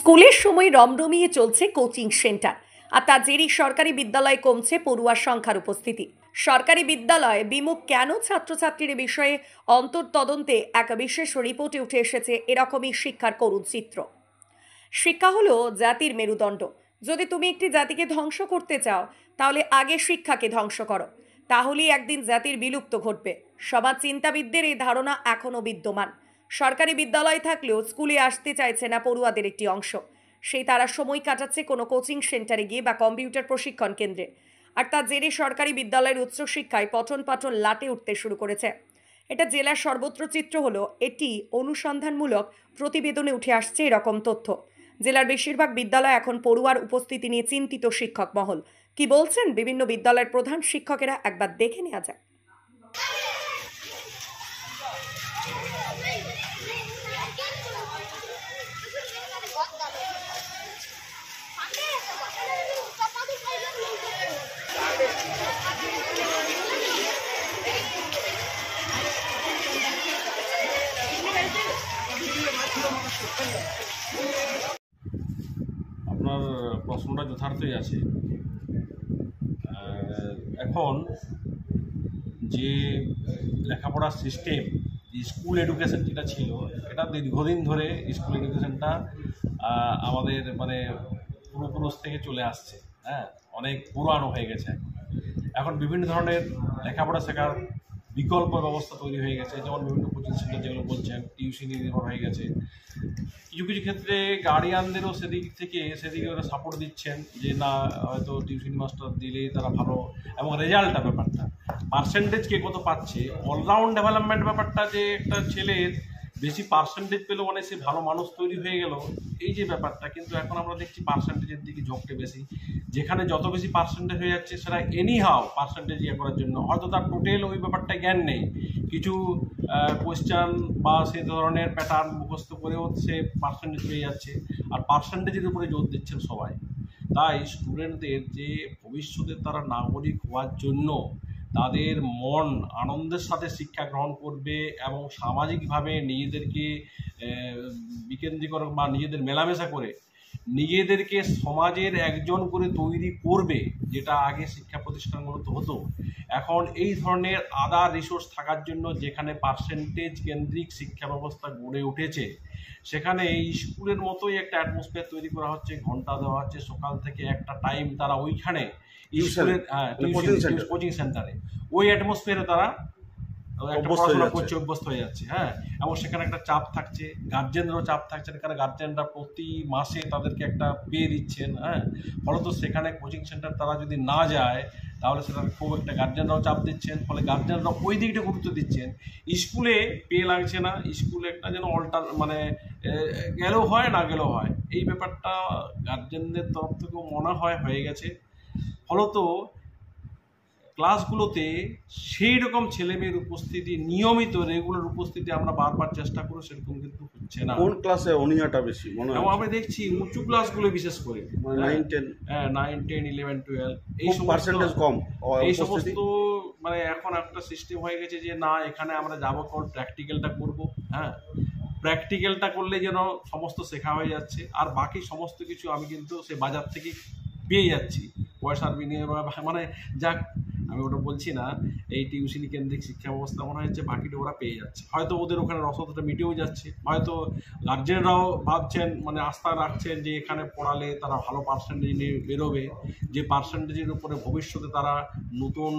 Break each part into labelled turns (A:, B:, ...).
A: স্কুলের সময় রমরমিয়ে চলছে কোচিং সেন্টার, আর তার জেরেই সরকারি বিদ্যালয়ে কমছে পড়ুয়ার সংখ্যার উপস্থিতি। সরকারি বিদ্যালয়ে বিমুখ কেন ছাত্রছাত্রীর বিষয়ে অন্তর্তদন্তে এক বিশেষ রিপোর্টে উঠে এসেছে এরকমই শিক্ষার করুণ চিত্র। শিক্ষা হলো জাতির মেরুদণ্ড। যদি তুমি একটি জাতিকে ধ্বংস করতে চাও, তাহলে আগে শিক্ষাকে ধ্বংস করো, তাহলেই একদিন জাতির বিলুপ্ত ঘটবে। সমাজ চিন্তাবিদদের এই ধারণা এখনও বিদ্যমান। সরকারি বিদ্যালয় থাকলেও স্কুলে আসতে চাইছে না পড়ুয়াদের একটি অংশ। সেই তারা সময় কাটাচ্ছে কোনো কোচিং সেন্টারে গিয়ে বা কম্পিউটার প্রশিক্ষণ কেন্দ্রে। আর তার জেরে সরকারি বিদ্যালয়ের উচ্চশিক্ষায় পঠন পাঠন লাটে উঠতে শুরু করেছে। এটা জেলার সর্বত্র চিত্র হলো। এটি অনুসন্ধানমূলক প্রতিবেদনে উঠে আসছে এরকম তথ্য। জেলার বেশিরভাগ বিদ্যালয় এখন পড়ুয়ার উপস্থিতি নিয়ে চিন্তিত শিক্ষক মহল। কি বলছেন বিভিন্ন বিদ্যালয়ের প্রধান শিক্ষকেরা, একবার দেখে নেওয়া যাক।
B: আপনার প্রশ্নটা যথার্থই আছে। এখন যে লেখাপড়ার সিস্টেম, স্কুল এডুকেশন যেটা ছিল, এটা দীর্ঘদিন ধরে স্কুল এডুকেশনটা আমাদের পূর্বপুরুষ থেকে চলে আসছে। অনেক পুরানো হয়ে গেছে। এখন বিভিন্ন ধরনের লেখাপড়া শেখার বিকল্প ব্যবস্থা তৈরি হয়ে গেছে, যেমন বিভিন্ন কোচিং সেন্টার যেগুলো বলছেন, টিউশনি নির্ভর হয়ে গেছে। কিছু কিছু ক্ষেত্রে গার্ডিয়ানদেরও সেদিকে ওরা সাপোর্ট দিচ্ছেন যে না, হয়তো টিউশন মাস্টার দিলেই তারা ভালো, এবং রেজাল্টটা ব্যাপারটা পার্সেন্টেজ কে কত পাচ্ছে, অলরাউন্ড ডেভেলপমেন্ট ব্যাপারটা, যে একটা ছেলের বেশি পার্সেন্টেজ পেলেও মানে সে ভালো মানুষ তৈরি হয়ে গেল, এই যে ব্যাপারটা। কিন্তু এখন আমরা দেখছি পার্সেন্টেজের দিকে ঝোঁকটা বেশি। যেখানে যত বেশি পার্সেন্টেজ হয়ে যাচ্ছে, সেটা এনিহাও পার্সেন্টেজ করার জন্য হয়তো তার টোটাল ওই ব্যাপারটা জ্ঞান নেই, কিছু কোয়েশ্চান বা সেই ধরনের প্যাটার্ন মুখস্থ করেও সে পার্সেন্টেজ পেয়ে যাচ্ছে, আর পার্সেন্টেজের উপরে জোর দিচ্ছেন সবাই। তাই স্টুডেন্টদের যে ভবিষ্যতে তারা নাগরিক হওয়ার জন্য তাদের মন আনন্দের সাথে শিক্ষা গ্রহণ করবে এবং সামাজিকভাবে নিজেদেরকে বিকেন্দ্রীকরণ বা নিজেদের মেলামেশা করে নিজেদেরকে সমাজের একজন করে তৈরি করবে, যেটা আগে শিক্ষা প্রতিষ্ঠানগুলোতে হতো। এখন এই ধরনের আদার রিসোর্স থাকার জন্য যেখানে পার্সেন্টেজ কেন্দ্রিক শিক্ষা ব্যবস্থা গড়ে উঠেছে, সেখানে এই স্কুলের মতোই একটা অ্যাটমসফিয়ার তৈরি করা হচ্ছে, ঘন্টা দেওয়া হচ্ছে সকাল থেকে একটা টাইম তারা ওইখানে স্কুলের কোচিং সেন্টারে ওই অ্যাটমসফিয়ারে তারা পড়াশোনা করছে, অভ্যস্ত হয়ে যাচ্ছে। এবং সেখানে একটা চাপ থাকছে, গার্জেনদেরও চাপ থাকছে, কারণ গার্জেনরা প্রতি মাসে তাদেরকে একটা পে দিচ্ছেন। ফলত সেখানে কোচিং সেন্টার তারা যদি না যায়, তাহলে সেটা খুব একটা গার্জেনরাও চাপ দিচ্ছেন, ফলে গার্জেনরা ওই দিকটা গুরুত্ব দিচ্ছেন। স্কুলে পে লাগছে না, স্কুলে একটা যেন গেলেও হয় না গেলেও হয়, এই ব্যাপারটা গার্জেনদের তরফ থেকেও মনে হয় হয়ে গেছে। ফলত ক্লাসগুলোতে সেই রকম ছেলেমেয়ের উপস্থিতি, নিয়মিত রেগুলার উপস্থিতি আমরা বারবার চেষ্টা করি, সেরকম কিন্তু হচ্ছে না।
C: কোন ক্লাসে অনিহাটা বেশি মনে হয়?
B: আমরা দেখছি উঁচু ক্লাসগুলো বিশেষ করে
C: 9, 10,
B: 11, 12 এই
C: পার্সেন্টেজ কম।
B: এই সমস্ত এখন একটা সিস্টেম হয়ে গেছে যে না, এখানে আমরা যাবো কেবল প্র্যাকটিক্যালটা করবো। প্র্যাকটিক্যালটা করলে যেন সমস্ত শেখা হয়ে যাচ্ছে, আর বাকি সমস্ত কিছু আমি কিন্তু সে বাজার থেকে পেয়ে যাচ্ছি পয়সার বিনিময়ে। যাক, আমি ওটা বলছি না, এই টিউশনি কেন্দ্রিক শিক্ষা ব্যবস্থা মনে হচ্ছে বাকিটা ওরা পেয়ে যাচ্ছে, হয়তো ওদের ওখানে রসদটা মিটেও যাচ্ছে, হয়তো গার্জেনরাও ভাবছেন, আস্থা রাখছেন যে এখানে পড়ালে তারা ভালো পার্সেন্টেজ নিয়ে বেরোবে, যে পার্সেন্টেজের উপরে ভবিষ্যতে তারা নতুন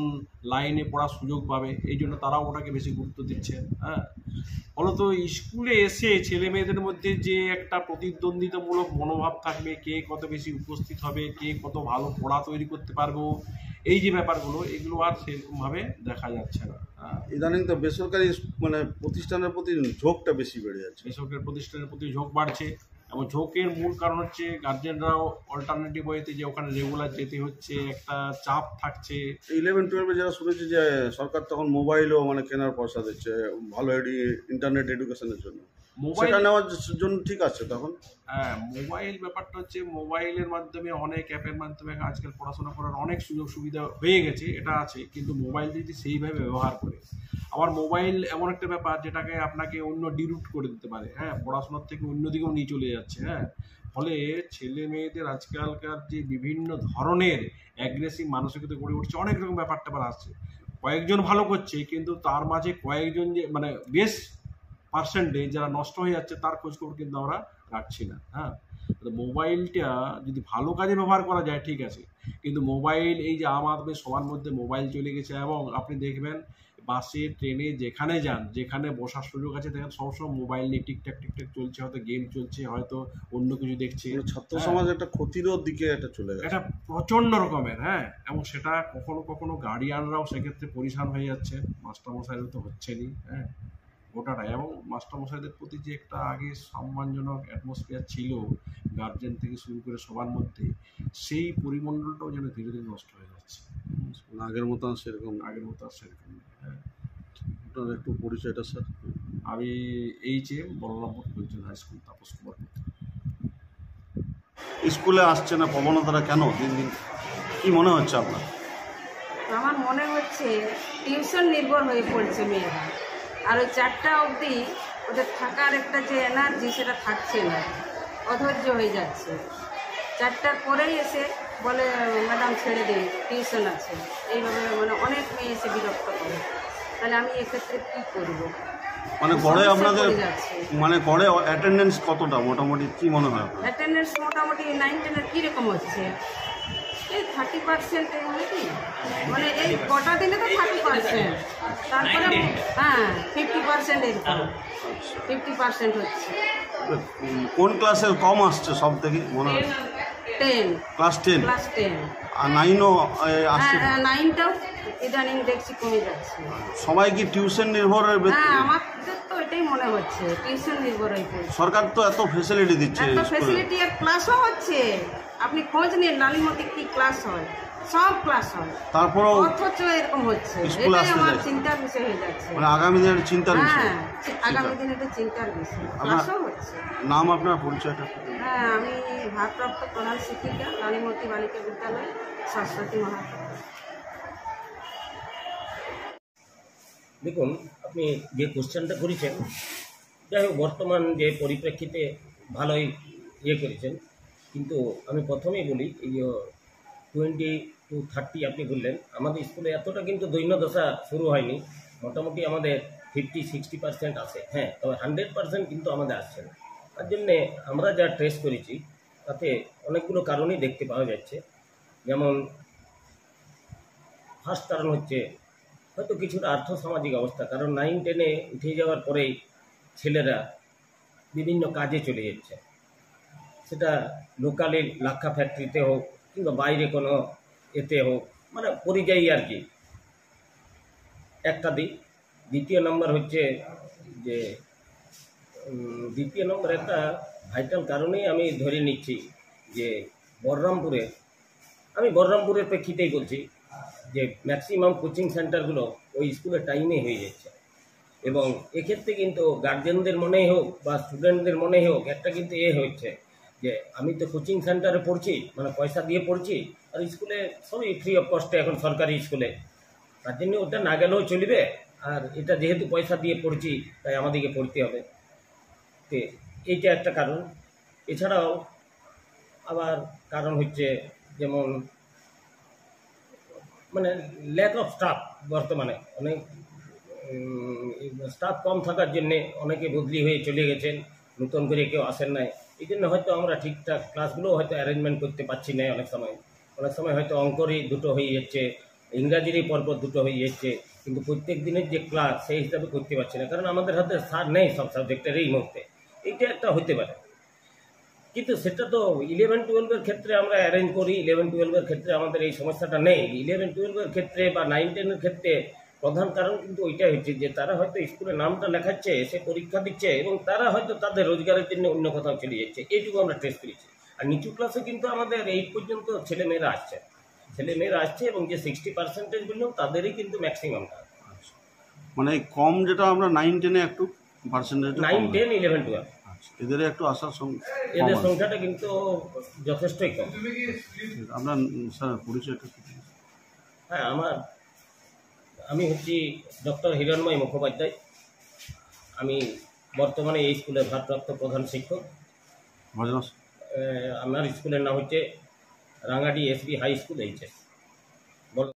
B: লাইনে পড়ার সুযোগ পাবে, এই জন্য তারাও ওটাকে বেশি গুরুত্ব দিচ্ছেন। ফলত স্কুলে এসে ছেলে মেয়েদের মধ্যে যে একটা প্রতিদ্বন্দ্বিতামূলক মনোভাব থাকবে, কে কত বেশি উপস্থিত হবে, কে কত ভালো পড়া তৈরি করতে পারবো, এই যে ব্যাপারগুলো, এগুলো আর সেরকমভাবে দেখা যাচ্ছে না।
C: ইদানিং তো বেসরকারি প্রতিষ্ঠানের প্রতি ঝোঁকটা বেশি বেড়ে যাচ্ছে।
B: বেসরকারি প্রতিষ্ঠানের প্রতি ঝোঁক বাড়ছে, এবং ঝোঁকের মূল কারণ হচ্ছে গার্জেনরাও অল্টারনেটিভ ওয়েতে যে ওখানে রেগুলার যেতে হচ্ছে, একটা চাপ থাকছে।
C: 11-12 যারা শুনেছি যে সরকার তখন মোবাইলও কেনার পয়সা দিচ্ছে ভালো ইন্টারনেট এডুকেশনের জন্য, সেটা নেওয়ার জন্য ঠিক আছে তখন।
B: মোবাইল ব্যাপারটা হচ্ছে, মোবাইলের মাধ্যমে অনেক অ্যাপের মাধ্যমে আজকাল পড়াশোনা করার অনেক সুযোগ সুবিধা হয়ে গেছে, এটা আছে। কিন্তু মোবাইল যদি সেইভাবে ব্যবহার করে, আবার মোবাইল এমন একটা ব্যাপার যেটাকে আপনাকে অন্য ডিরুট করে দিতে পারে, পড়াশোনার থেকে অন্যদিকেও নিয়ে চলে যাচ্ছে। ফলে ছেলে মেয়েদের আজকালকার যে বিভিন্ন ধরনের অ্যাগ্রেসিভ মানসিকতা গড়ে উঠছে, অনেক রকম ব্যাপার ট্যাপার আসছে। কয়েকজন ভালো করছে, কিন্তু তার মাঝে কয়েকজন যে মানে বেশ পার্সেন্টেজ যারা নষ্ট হয়ে যাচ্ছে তার খোঁজখবর কিন্তু আমরা রাখছি না। হ্যাঁ, মোবাইলটা যদি ভালো কাজে ব্যবহার করা যায় ঠিক আছে, কিন্তু মোবাইল এই যে আমাদের সবার মধ্যে মোবাইল চলে গেছে, এবং আপনি দেখবেন বাসে ট্রেনে যেখানে যান, যেখানে বসার সুযোগ আছে দেখেন সবসময় মোবাইল নিয়ে টিকটাক টিকটাক চলছে, হয়তো গেম চলছে, হয়তো অন্য কিছু দেখছে।
C: ছাত্র সমাজ একটা ক্ষতির দিকে এটা চলে গেছে,
B: এটা প্রচণ্ড রকমের। হ্যাঁ, এবং সেটা কখনো কখনো গার্ডিয়ানরাও সেক্ষেত্রে পরিশান হয়ে যাচ্ছে, মাস্টারমশাইরা তো হচ্ছেনই। হ্যাঁ, গোটাটাই। এবং মাস্টারমশাইদের প্রতি যে একটা আগে সম্মানজনক অ্যাটমসফিয়ার ছিল গার্জেন থেকে শুরু করে সবার মধ্যে, সেই পরিমণ্ডলটাও যেন ধীরে ধীরে নষ্ট হয়ে যাচ্ছে।
C: আগের মতো সেরকম
B: আগের মতো আর সেরকম নেই। হ্যাঁ,
C: আপনার একটু পরিচয়টা স্যার?
B: আমি HM Balarampur panchayat high school, Tapas Kumar.
C: স্কুলে আসছে না প্রবণতাটা কেন দিন দিন, কি মনে হচ্ছে আপনার?
D: আমার মনে হচ্ছে টিউশন নির্ভর হয়ে পড়ছে মেয়েরা, আর ওই 4টা অবধি ওদের থাকার একটা যে এনার্জি সেটা থাকছে না, অধৈর্য হয়ে যাচ্ছে। 4টার পরেই এসে বলে ম্যাডাম ছেড়ে দিন, টিউশন আছে, এইভাবে মানে অনেক মেয়ে এসে বিরক্ত করে। তাহলে আমি এক্ষেত্রে কী করব?
C: মানে গড়ে আপনাদের মানে গড়ে অ্যাটেন্ডেন্স কতটা মোটামুটি কি মনে হয়?
D: অ্যাটেন্ডেন্স মোটামুটি 9-10-এর কীরকম হচ্ছে? এই 30% হয় কি, মানে এই কটা দিনে তো 30%, তারপরে হ্যাঁ 50% এরকম, 50% হচ্ছে।
C: কোন ক্লাসের কম আসছে সব থেকে মনে হয়?
D: 10,
C: ক্লাস 10। আর 9ও আসছে?
D: হ্যাঁ 9টাও ইদানিং দেখছি কমে যাচ্ছে।
C: সবাই কি টিউশন নির্ভরের?
D: হ্যাঁ, আমাদের তো এটাই মনে হচ্ছে টিউশন নির্ভর হয়ে পড়ছে।
C: সরকার তো এত ফেসিলিটি দিচ্ছে,
D: এত ফেসিলিটি, আর ক্লাসও হচ্ছে। আপনি খোঁজ নিন লালিমতি কি ক্লাস হয়, সব ক্লাস হয়,
C: তারপরেও
D: অথচ এরকম হচ্ছে।
C: স্কুল
D: এটাই
C: আসতে
D: আমার
C: যাচ্ছে।
D: চিন্তার বিষয় হয়ে যাচ্ছে।
C: মানে আগামী দিনের চিন্তার বিষয়।
D: হ্যাঁ, আগামী দিনে এটা চিন্তার বিষয়, ক্লাসও হচ্ছে।
C: নাম আপনার, পরিচয়টা?
D: হ্যাঁ, আমি ভারপ্রাপ্ত প্রধান শিক্ষিকা, লালিমতি বালিকা বিদ্যালয়, সরস্বতী মহাবিদ্যালয়।
E: দেখুন, আপনি যে কোশ্চেনটা করেছেন, যাই হোক বর্তমান যে পরিপ্রেক্ষিতে ভালোই করেছেন, কিন্তু আমি প্রথমেই বলি এই যে 20 to 30 আপনি বললেন, আমাদের স্কুলে এতটা কিন্তু দৈন্যদশা শুরু হয়নি। মোটামুটি আমাদের 50-60% আছে। হ্যাঁ, তবে 100% কিন্তু আমাদের আসছে না। তার জন্যে আমরা যা ট্রেস করেছি তাতে অনেকগুলো কারণই দেখতে পাওয়া যাচ্ছে। যেমন ফার্স্ট কারণ হচ্ছে হয়তো কিছুটা আর্থসামাজিক অবস্থা, কারণ 9-10-এ উঠে যাওয়ার পরেই ছেলেরা বিভিন্ন কাজে চলে যাচ্ছে, সেটা লোকালি লাক্ষা ফ্যাক্টরিতে হোক কিংবা বাইরে কোনো এতে হোক, মানে পরিযায়ী আর কি, একটা দিক। দ্বিতীয় নম্বর হচ্ছে যে দ্বিতীয় নম্বর একটা ভাইটাল কারণেই আমি ধরে নিচ্ছি যে আমি বলরামপুরের প্রেক্ষিতেই বলছি যে ম্যাক্সিমাম কোচিং সেন্টারগুলো ওই স্কুলের টাইমে হয়ে যাচ্ছে, এবং এক্ষেত্রে কিন্তু গার্জেনদের মনেই হোক বা স্টুডেন্টদের মনেই হোক একটা কিন্তু হচ্ছে যে আমি তো কোচিং সেন্টারে পড়ছি, মানে পয়সা দিয়ে পড়ছি, আর স্কুলে সবই ফ্রি অফ কস্টে এখন সরকারি স্কুলে, তার জন্য ওটা না গেলেও চলবে, আর এটা যেহেতু পয়সা দিয়ে পড়ছি তাই আমাদেরকে পড়তে হবে। তো এইটা একটা কারণ। এছাড়াও আবার কারণ হচ্ছে যেমন মানে ল্যাক অফ স্টাফ, বর্তমানে অনেক স্টাফ কম থাকার জন্যে অনেকে বদলি হয়ে চলে গেছেন, নতুন করে কেউ আসেন নাই। এই জন্য হয়তো আমরা ঠিকঠাক ক্লাসগুলোও হয়তো অ্যারেঞ্জমেন্ট করতে পারছি না। অনেক সময় হয়তো অঙ্করই দুটো হয়ে যাচ্ছে, ইংরাজিরই পরপর দুটো হয়ে যাচ্ছে, কিন্তু প্রত্যেক দিনের যে ক্লাস সেই হিসাবে করতে পারছি না, কারণ আমাদের হাতে স্যার নেই সব সাবজেক্টের এই মুহূর্তে। এইটা একটা হতে পারে, কিন্তু সেটা তো 11-12-এর ক্ষেত্রে আমরা অ্যারেঞ্জ করি। 11-12-এর ক্ষেত্রে আমাদের এই সমস্যাটা নেই। 11-12-এর ক্ষেত্রে বা 9-10-এর ক্ষেত্রে প্রধান কারণ কিন্তু ওইটাই হচ্ছে যে তারা হয়তো স্কুলে নামটা লেখাচ্ছে, সে পরীক্ষা দিচ্ছে, এবং তারা হয়তো তাদের রোজগারের জন্য অন্য কোথাও চলে যাচ্ছে। এইটুকু আমরা টেস্ট করেছি। আর নিচু ক্লাসে কিন্তু আমাদের 8 পর্যন্ত ছেলেমেয়েরা আসছে, এবং যে 60% বললেও তাদেরই কিন্তু ম্যাক্সিমামটা।
C: মানে কম যেটা আমরা 9-10-এ একটু পার্সেন্টেজ,
E: 9-10, 11-12
C: এদের একটু আসার
E: এদের সংখ্যাটা কিন্তু যথেষ্টই কম।
C: আপনার স্যার পরিচয়টা?
E: হ্যাঁ, আমি হচ্ছি ডক্টর হিরণময় মুখোপাধ্যায়। আমি বর্তমানে এই স্কুলের ভারপ্রাপ্ত প্রধান শিক্ষক। আমার স্কুলের নাম হচ্ছে রাঙাটি এসবি হাই স্কুল এইচএস।